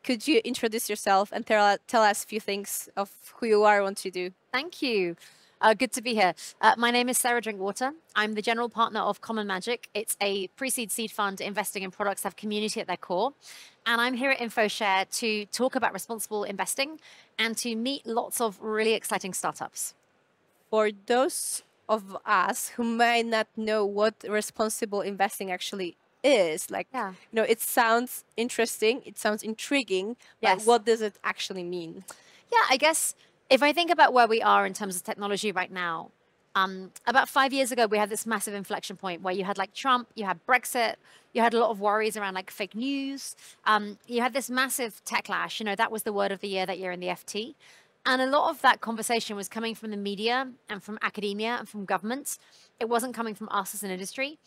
could you introduce yourself and tell us a few things of who you are, what you do? Thank you. Good to be here. My name is Sarah Drinkwater. I'm the general partner of Common Magic. It's a pre-seed seed fund investing in products that have community at their core. And I'm here at Infoshare to talk about responsible investing and to meet lots of really exciting startups. For those of us who might not know what responsible investing actually is, like, it sounds interesting, it sounds intriguing, but what does it actually mean? Yeah, I guess if I think about where we are in terms of technology right now, about 5 years ago, we had this massive inflection point where you had like Trump, you had Brexit, you had a lot of worries around like fake news. You had this massive techlash, that was the word of the year that year in the FT. And a lot of that conversation was coming from the media and from academia and from governments. It wasn't coming from us as an industry.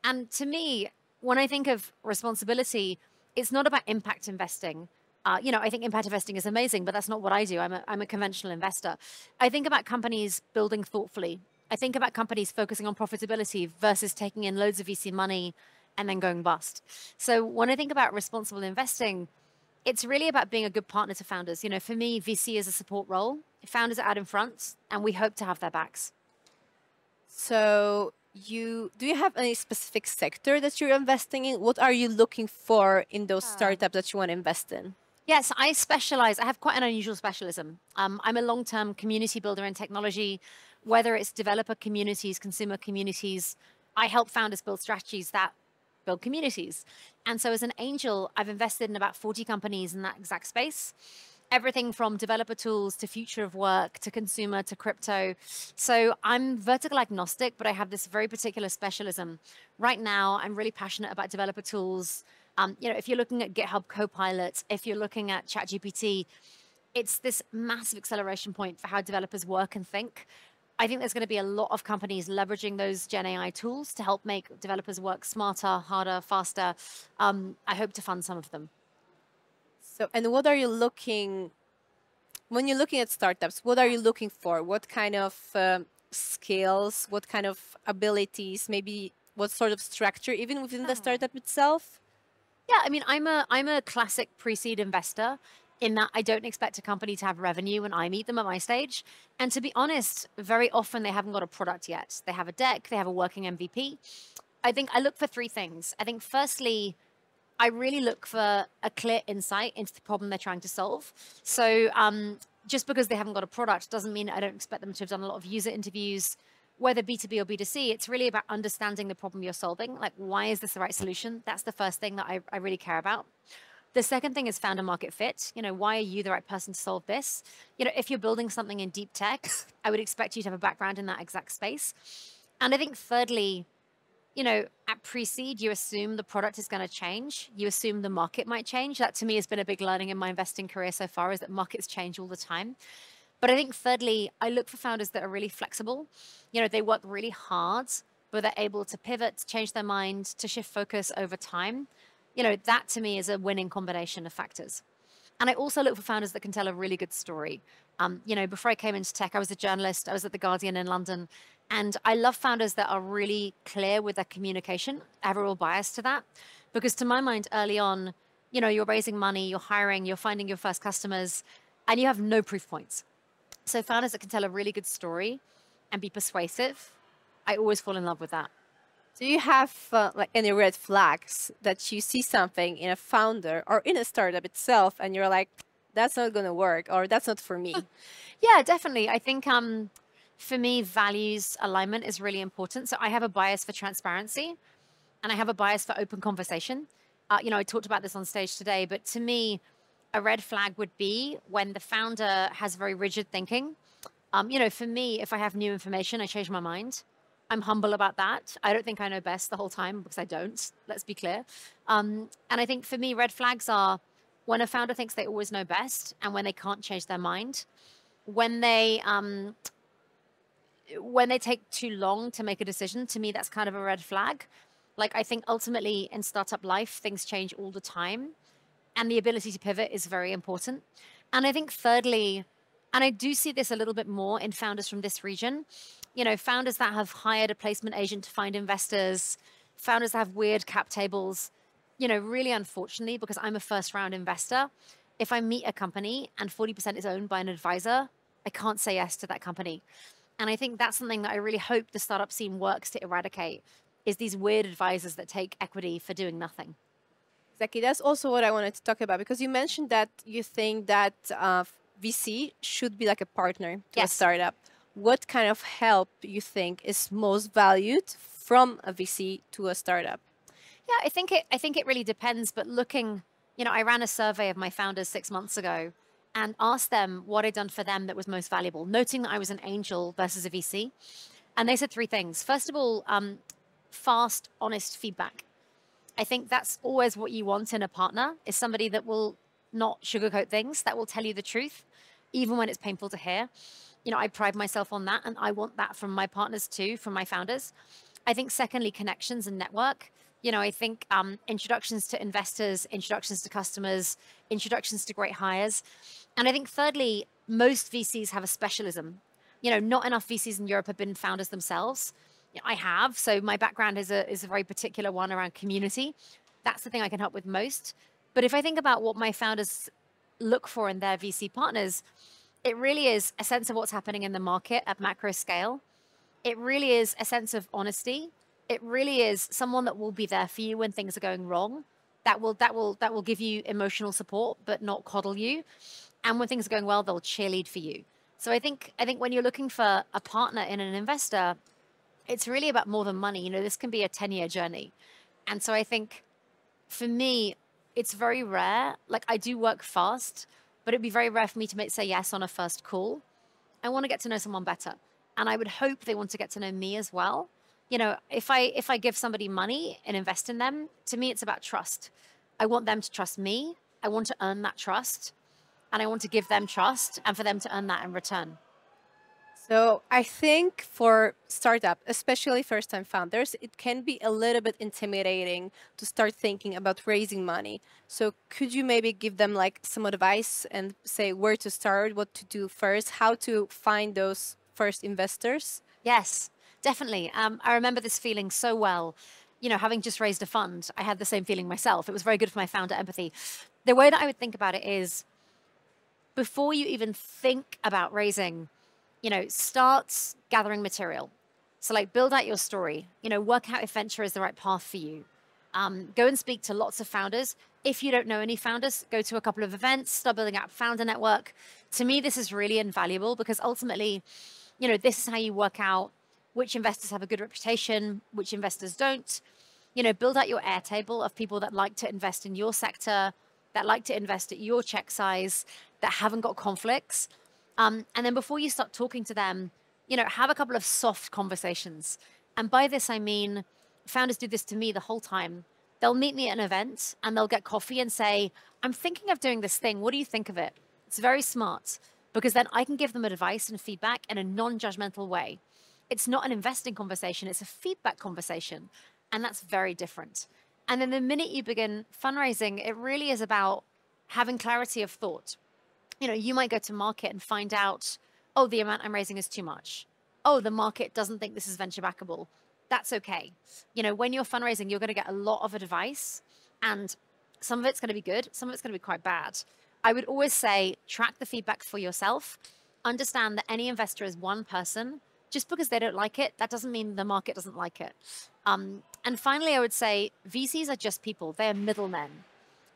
And to me, when I think of responsibility, it's not about impact investing. I think impact investing is amazing, but that's not what I do. I'm a conventional investor. I think about companies building thoughtfully. I think about companies focusing on profitability versus taking in loads of VC money and then going bust. So when I think about responsible investing, it's really about being a good partner to founders. For me, VC is a support role. Founders are out in front, and we hope to have their backs. So do you have any specific sector that you're investing in? What are you looking for in those startups that you want to invest in? Yes, I specialize. I have quite an unusual specialism. I'm a long-term community builder in technology, whether it's developer communities, consumer communities. I help founders build strategies that build communities. And so as an angel, I've invested in about 40 companies in that exact space. Everything from developer tools to future of work to consumer to crypto. So I'm vertical agnostic, but I have this very particular specialism. Right now, I'm really passionate about developer tools. If you're looking at GitHub Copilot, if you're looking at ChatGPT, it's this massive acceleration point for how developers work and think. I think there's going to be a lot of companies leveraging those Gen AI tools to help make developers work smarter, harder, faster. I hope to fund some of them. So, and what are you looking, when you're looking at startups, what are you looking for? What kind of skills, what kind of abilities, maybe what sort of structure, even within the startup itself? Yeah, I mean, I'm a classic pre-seed investor in that I don't expect a company to have revenue when I meet them at my stage. And to be honest, very often they haven't got a product yet. They have a deck, they have a working MVP. I think I look for three things. I think firstly, I really look for a clear insight into the problem they're trying to solve. So just because they haven't got a product doesn't mean I don't expect them to have done a lot of user interviews, whether B2B or B2C. It's really about understanding the problem you're solving. Like, why is this the right solution? That's the first thing that I really care about. The second thing is founder market fit. Why are you the right person to solve this? If you're building something in deep tech, I would expect you to have a background in that exact space. And I think thirdly, at pre-seed, you assume the product is going to change. You assume the market might change. That to me has been a big learning in my investing career so far, is that markets change all the time. But I think thirdly, I look for founders that are really flexible. They work really hard, but they're able to pivot, to change their mind, to shift focus over time. That to me is a winning combination of factors. And I also look for founders that can tell a really good story. Before I came into tech, I was a journalist. I was at The Guardian in London. And I love founders that are really clear with their communication. I have a real bias to that. Because to my mind, early on, you're raising money, you're hiring, you're finding your first customers, and you have no proof points. So founders that can tell a really good story and be persuasive, I always fall in love with that. Do you have like any red flags that you see something in a founder or in a startup itself and you're like, that's not going to work, or that's not for me? Yeah, definitely. I think for me, values alignment is really important. So I have a bias for transparency and I have a bias for open conversation. I talked about this on stage today, but to me, a red flag would be when the founder has very rigid thinking. For me, if I have new information, I change my mind. I'm humble about that. I don't think I know best the whole time, because I don't. Let's be clear. And I think for me, red flags are when a founder thinks they always know best and when they can't change their mind, when they take too long to make a decision. To me, that's kind of a red flag. Like, I think ultimately in startup life, things change all the time, and the ability to pivot is very important. And I think thirdly, and I do see this a little bit more in founders from this region, founders that have hired a placement agent to find investors, founders that have weird cap tables, really unfortunately, because I'm a first round investor, if I meet a company and 40% is owned by an advisor, I can't say yes to that company. And I think that's something that I really hope the startup scene works to eradicate, is these weird advisors that take equity for doing nothing. Exactly. That's also what I wanted to talk about, because you mentioned that you think that VC should be like a partner to a Yes. startup. What kind of help you think is most valued from a VC to a startup? Yeah, I think it really depends. But looking, I ran a survey of my founders 6 months ago and asked them what I'd done for them that was most valuable, noting that I was an angel versus a VC. And they said three things. First of all, fast, honest feedback. I think that's always what you want in a partner, is somebody that will not sugarcoat things, that will tell you the truth, even when it's painful to hear. I pride myself on that, and I want that from my partners too, from my founders. I think secondly, connections and network. I think introductions to investors, introductions to customers, introductions to great hires. And I think thirdly, most VCs have a specialism. Not enough VCs in Europe have been founders themselves. I have. So my background is a very particular one around community. That's the thing I can help with most. But if I think about what my founders look for in their VC partners, it really is a sense of what's happening in the market at macro scale. It really is a sense of honesty. It really is someone that will be there for you when things are going wrong. That will give you emotional support, but not coddle you. And when things are going well, they'll cheerlead for you. So I think when you're looking for a partner in an investor, it's really about more than money. This can be a 10-year journey. And so I think for me, it's very rare. Like, I do work fast, but it'd be very rare for me to say yes on a first call. I want to get to know someone better. And I would hope they want to get to know me as well. If I give somebody money and invest in them, to me, it's about trust. I want them to trust me. I want to earn that trust. And I want to give them trust and for them to earn that in return. So I think for startup, especially first-time founders, it can be a little bit intimidating to start thinking about raising money. So could you maybe give them like some advice and say where to start, what to do first, how to find those first investors? Yes, definitely. I remember this feeling so well. Having just raised a fund, I had the same feeling myself. It was very good for my founder empathy. The way that I would think about it is, before you even think about raising, start gathering material. So like, build out your story, work out if venture is the right path for you. Go and speak to lots of founders. If you don't know any founders, go to a couple of events, start building out founder network. To me, this is really invaluable, because ultimately, this is how you work out which investors have a good reputation, which investors don't. Build out your airtable of people that like to invest in your sector, that like to invest at your check size, that haven't got conflicts. And then before you start talking to them, have a couple of soft conversations. And by this, I mean, founders do this to me the whole time. They'll meet me at an event and they'll get coffee and say, I'm thinking of doing this thing. What do you think of it? It's very smart, because then I can give them advice and feedback in a non-judgmental way. It's not an investing conversation. It's a feedback conversation. And that's very different. And then the minute you begin fundraising, it really is about having clarity of thought. You might go to market and find out, oh, the amount I'm raising is too much. Oh, the market doesn't think this is venture backable. That's okay. When you're fundraising, you're going to get a lot of advice, and some of it's going to be good. Some of it's going to be quite bad. I would always say, track the feedback for yourself. Understand that any investor is one person. Just because they don't like it, that doesn't mean the market doesn't like it. And finally, I would say VCs are just people. They are middlemen.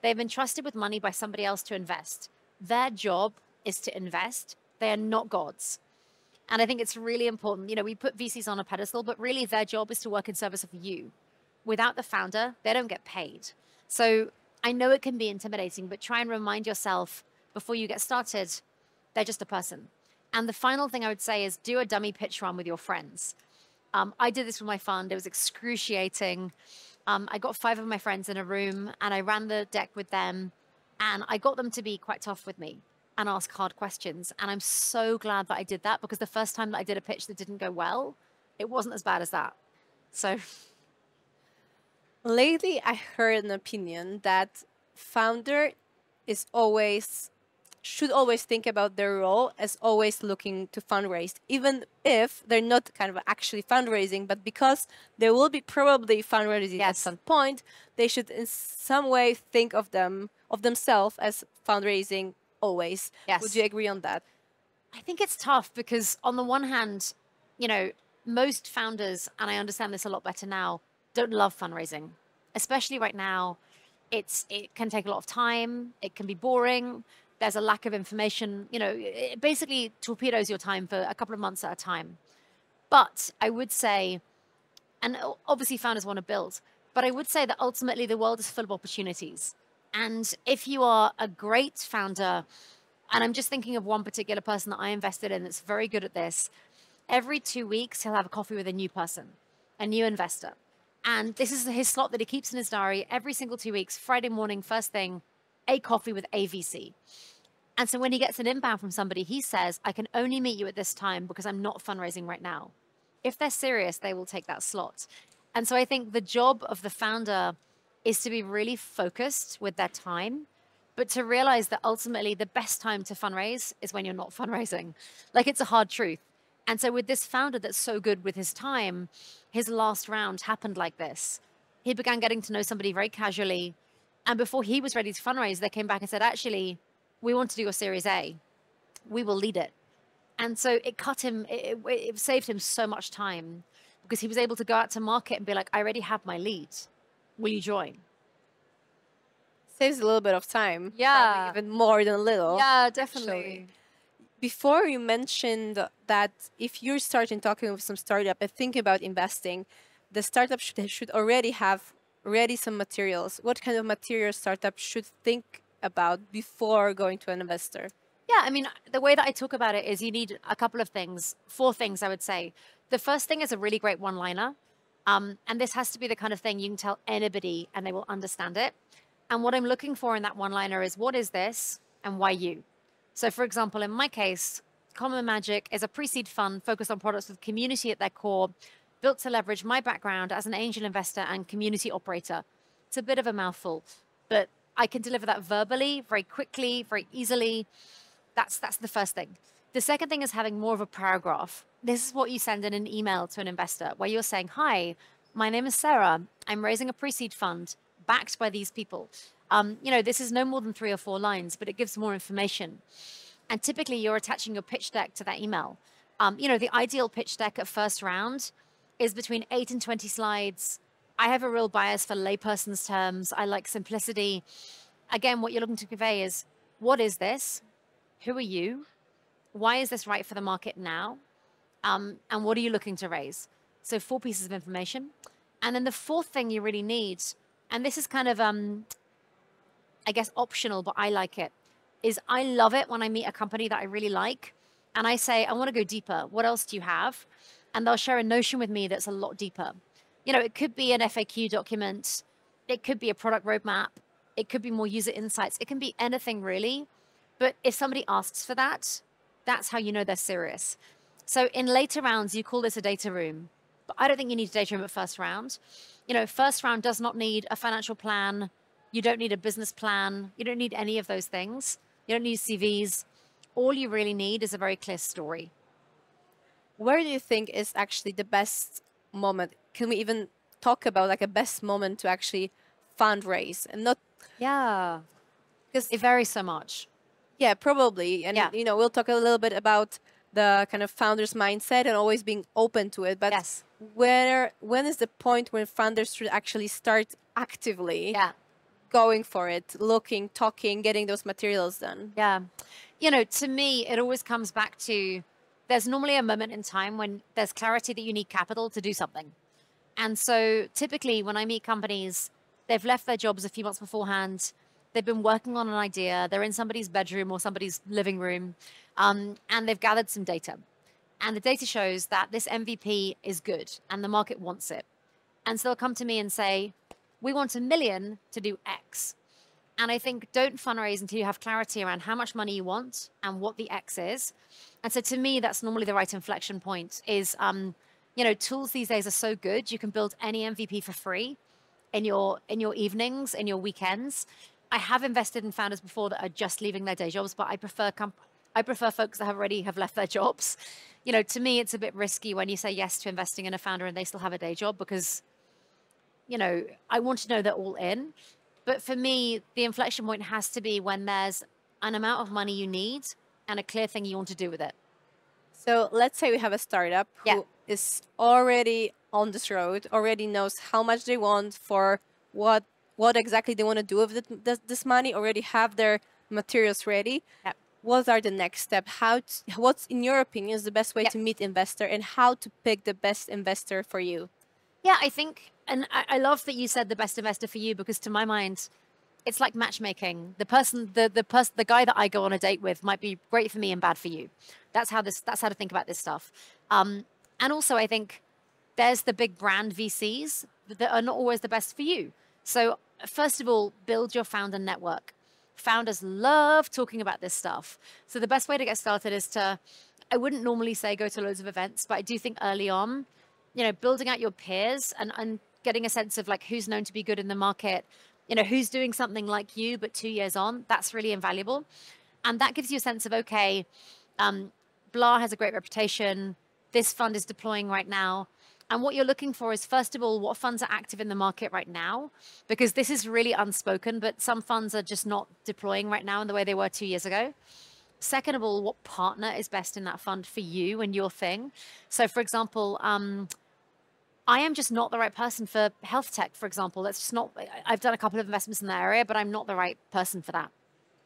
They've been trusted with money by somebody else to invest. Their job is to invest. They are not gods. And I think it's really important. We put VCs on a pedestal, but really their job is to work in service of you. Without the founder, they don't get paid. So I know it can be intimidating, but try and remind yourself before you get started, they're just a person. And the final thing I would say is, do a dummy pitch run with your friends. I did this with my fund. It was excruciating. I got 5 of my friends in a room and I ran the deck with them, and I got them to be quite tough with me and ask hard questions. And I'm so glad that I did that, because the first time that I did a pitch that didn't go well, it wasn't as bad as that. So lately I heard an opinion that founder is always should always think about their role as always looking to fundraise, even if they're not kind of actually fundraising, but because there will be probably fundraising at Yes. some point, they should in some way think of themselves as fundraising always. Yes. Would you agree on that? I think it's tough because on the one hand, you know, most founders, and I understand this a lot better now, don't love fundraising, especially right now. It can take a lot of time. It can be boring. There's a lack of information. You know, it basically torpedoes your time for a couple of months at a time. But I would say, and obviously founders want to build, but I would say that ultimately the world is full of opportunities. And if you are a great founder, and I'm just thinking of one particular person that I invested in that's very good at this, every 2 weeks he'll have a coffee with a new person, a new investor. And this is his slot that he keeps in his diary every single 2 weeks, Friday morning, first thing, a coffee with a VC. And so when he gets an inbound from somebody, he says, I can only meet you at this time because I'm not fundraising right now. If they're serious, they will take that slot. And so I think the job of the founder is to be really focused with their time, but to realize that ultimately the best time to fundraise is when you're not fundraising. Like, it's a hard truth. And so with this founder that's so good with his time, his last round happened like this. He began getting to know somebody very casually. And before he was ready to fundraise, they came back and said, actually, we want to do a Series A. We will lead it. And so it cut him, it saved him so much time because he was able to go out to market and be like, I already have my lead. Will you join? Saves a little bit of time. Yeah. Probably even more than a little. Yeah, definitely. Actually. Before you mentioned that if you're starting talking with some startup and thinking about investing, the startup should already have ready some materials. What kind of materials startup should think about before going to an investor? Yeah, I mean, the way that I talk about it is you need a couple of things, 4 things, I would say. The first thing is a really great one-liner. And this has to be the kind of thing you can tell anybody and they will understand it. And what I'm looking for in that one-liner is, what is this and why you? So for example, in my case, Common Magic is a pre-seed fund focused on products with community at their core, built to leverage my background as an angel investor and community operator. It's a bit of a mouthful, but I can deliver that verbally, very quickly, very easily. That's the first thing. The second thing is having more of a paragraph. This is what you send in an email to an investor where you're saying, hi, my name is Sarah. I'm raising a pre-seed fund backed by these people. You know, this is no more than 3 or 4 lines, but it gives more information. And typically you're attaching your pitch deck to that email. You know, the ideal pitch deck at first round is between 8 and 20 slides. I have a real bias for layperson's terms. I like simplicity. Again, what you're looking to convey is, what is this? Who are you? Why is this right for the market now? And what are you looking to raise? So 4 pieces of information. And then the 4th thing you really need, and this is kind of, I guess, optional, but I like it, is I love it when I meet a company that I really like and I say, I want to go deeper. What else do you have? And they'll share a notion with me that's a lot deeper. You know, it could be an FAQ document. It could be a product roadmap. It could be more user insights. It can be anything really. But if somebody asks for that, that's how you know they're serious. So in later rounds, you call this a data room. But I don't think you need a data room at first round. You know, first round does not need a financial plan. You don't need a business plan. You don't need any of those things. You don't need CVs. All you really need is a very clear story. Where do you think is actually the best moment? Can we even talk about like a best moment to actually fundraise and not? Yeah, because it varies so much. Yeah, probably. And, Yeah. you know, we'll talk a little bit about the kind of founder's mindset and always being open to it. But Yes. when is the point when founders should actually start actively going for it, looking, talking, getting those materials done? Yeah. You know, to me, it always comes back to, there's normally a moment in time when there's clarity that you need capital to do something. And so typically when I meet companies, they've left their jobs a few months beforehand. They've been working on an idea. They're in somebody's bedroom or somebody's living room, and they've gathered some data. And the data shows that this MVP is good and the market wants it. And so they'll come to me and say, we want $1 million to do X. And I think don't fundraise until you have clarity around how much money you want and what the X is. And so to me, that's normally the right inflection point is, you know, tools these days are so good. You can build any MVP for free in your evenings, in your weekends. I have invested in founders before that are just leaving their day jobs, but I prefer folks that have left their jobs. You know, to me, it's a bit risky when you say yes to investing in a founder and they still have a day job, because, you know, I want to know they're all in. But for me, the inflection point has to be when there's an amount of money you need and a clear thing you want to do with it. So let's say we have a startup Yeah. who is already on this road, already knows how much they want, for what exactly they want to do with this money, already have their materials ready. Yeah. What are the next steps? What's, in your opinion, is the best way to meet investor, and how to pick the best investor for you? Yeah, I think, and I love that you said the best investor for you, because to my mind, it's like matchmaking. The guy that I go on a date with might be great for me and bad for you. That's how to think about this stuff. And also, I think there's the big brand VCs that are not always the best for you. So first of all, build your founder network. Founders love talking about this stuff. So the best way to get started is I wouldn't normally say go to loads of events, but I do think early on, you know, building out your peers and getting a sense of like who's known to be good in the market, you know, who's doing something like you, but 2 years on, that's really invaluable. And that gives you a sense of, okay, blah has a great reputation. This fund is deploying right now. And what you're looking for is, first of all, what funds are active in the market right now? Because this is really unspoken, but some funds are just not deploying right now in the way they were 2 years ago. Second of all, what partner is best in that fund for you and your thing? So for example, I am just not the right person for health tech, for example. That's just not, I've done a couple of investments in that area, but I'm not the right person for that.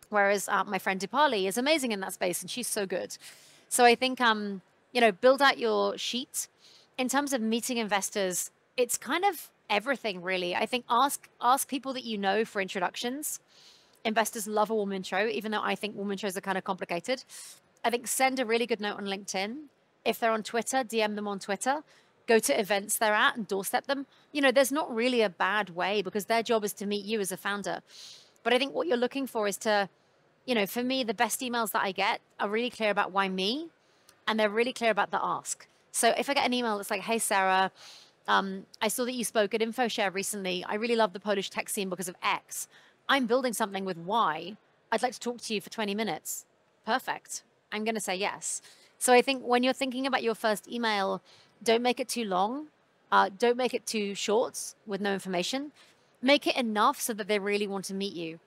Whereas my friend Dipali is amazing in that space and she's so good. So I think, you know, build out your sheet. In terms of meeting investors, it's kind of everything really. I think ask people that you know for introductions. Investors love a warm intro, even though I think warm intros are kind of complicated. I think send a really good note on LinkedIn. If they're on Twitter, DM them on Twitter. Go to events they're at and doorstep them. You know, there's not really a bad way, because their job is to meet you as a founder. But I think what you're looking for is to, you know, for me, the best emails that I get are really clear about why me, and they're really clear about the ask. So if I get an email that's like, hey, Sarah, I saw that you spoke at Infoshare recently. I really love the Polish tech scene because of X. I'm building something with Y. I'd like to talk to you for 20 minutes. Perfect. I'm going to say yes. So I think when you're thinking about your first email, don't make it too long. Don't make it too short with no information. Make it enough so that they really want to meet you.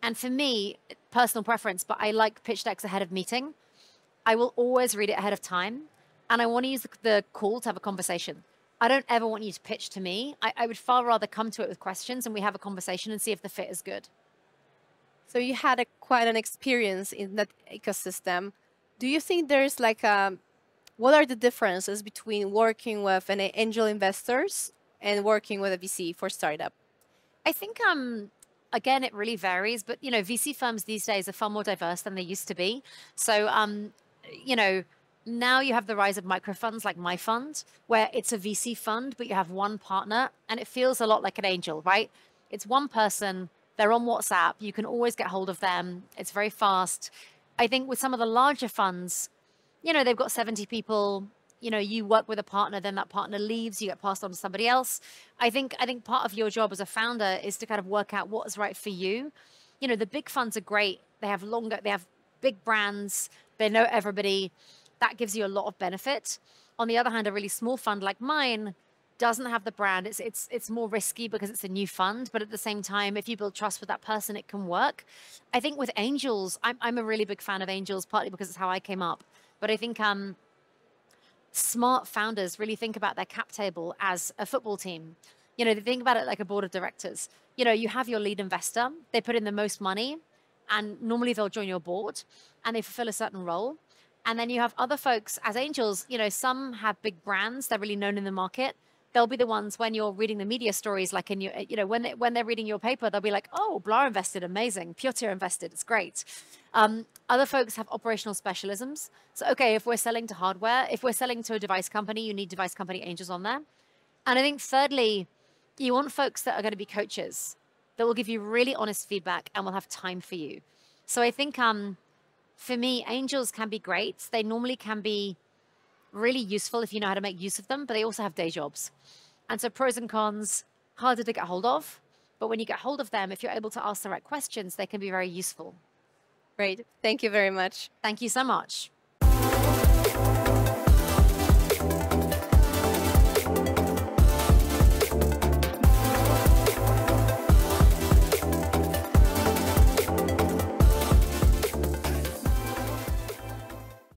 And for me, personal preference, but I like pitch decks ahead of meeting. I will always read it ahead of time. And I want to use the call to have a conversation. I don't ever want you to pitch to me. I would far rather come to it with questions and we have a conversation and see if the fit is good. So you had quite an experience in that ecosystem. Do you think there's like what are the differences between working with an angel investors and working with a VC for startup? I think, again, it really varies, but, you know, VC firms these days are far more diverse than they used to be. So, you know, now you have the rise of micro funds like my fund, where it's a VC fund, but you have one partner and it feels a lot like an angel, right? It's one person, they're on WhatsApp, you can always get hold of them. It's very fast. I think with some of the larger funds, you know, they've got 70 people, you know, you work with a partner, then that partner leaves, you get passed on to somebody else. I think part of your job as a founder is to kind of work out what is right for you. You know, the big funds are great. They have big brands, they know everybody. That gives you a lot of benefit. On the other hand, a really small fund like mine doesn't have the brand. It's more risky because it's a new fund, but at the same time, if you build trust with that person, it can work. I think with angels, I'm a really big fan of angels, partly because it's how I came up. But I think smart founders really think about their cap table as a football team. You know, they think about it like a board of directors. You know, you have your lead investor, they put in the most money, and normally they'll join your board and they fulfill a certain role. And then you have other folks as angels, you know, some have big brands, they're really known in the market. They'll be the ones when you're reading the media stories, like in your, you know, when they're reading your paper, they'll be like, oh, Blah invested, amazing. Piotr invested, it's great. Other folks have operational specialisms. So, okay, if we're selling to hardware, if we're selling to a device company, you need device company angels on there. And I think thirdly, you want folks that are going to be coaches that will give you really honest feedback and will have time for you. So I think, for me, angels can be great. They normally can be really useful if you know how to make use of them, but they also have day jobs. And so pros and cons, harder to get hold of, But when you get hold of them, if you're able to ask the right questions, they can be very useful. Great. Thank you very much. Thank you so much.